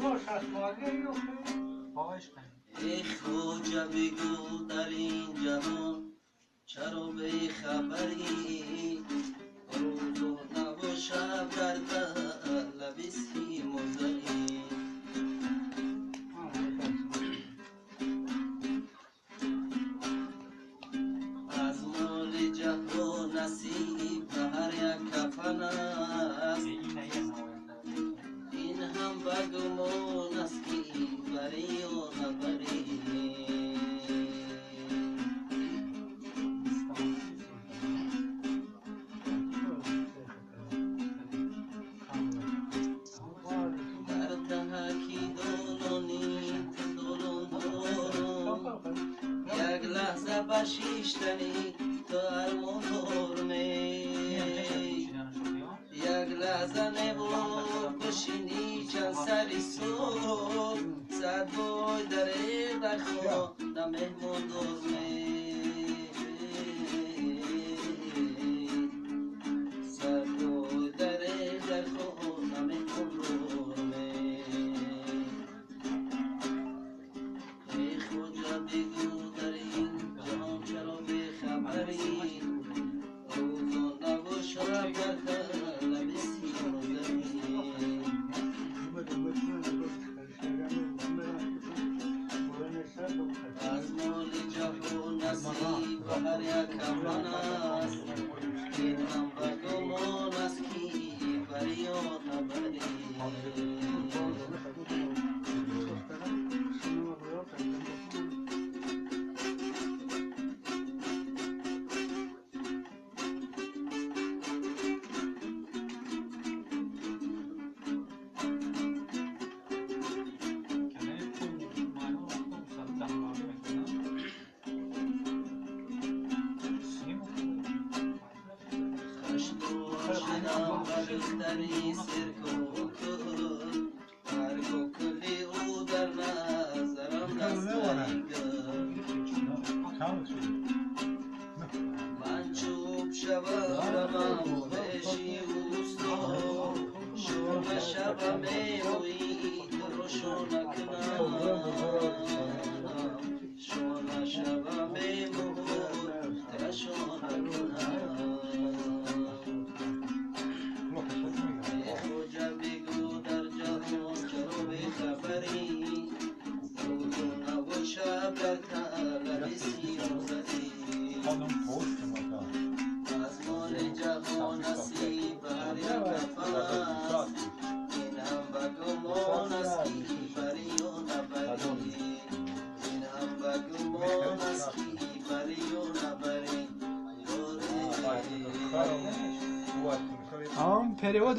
ای خواجه بگو در این جهان چرا بی خبری روز و نب و شب در طلب سیم و زری از مال جهان نصیب هر یک کفن است این هم بگمان است که بری و نبری در دهکی دولانی دولون دولون یک لحظه بشیشتنی تو ارمون دورمی یک لحظه نبو بشینی چند سری صبح صد بای در خانه مهمون دورمی صد بای در خانه مهمون دورمی ای خواجه بگو در این جهان چرا بی خبری روز و نب و شب در طلب سیم و زری از مال جهان نصیب هر یک کفن است این هم بگمان است که بری و نبری خشم بردری سرکو هر کلی او در نظرم نستایی من چوب شبم بشی اوستا شون شبم میوی روشو نکنم شون شبم میوی ترشو نکنم ای خواجه بگو در جهان چرا بی خبری روز و نب و شب در طلب سیم و زری از مال جهان نصیب هر یک کفن است این هم بگمان است که بری و نبری این هم بگمان است که بری و نبری Tamam, periyod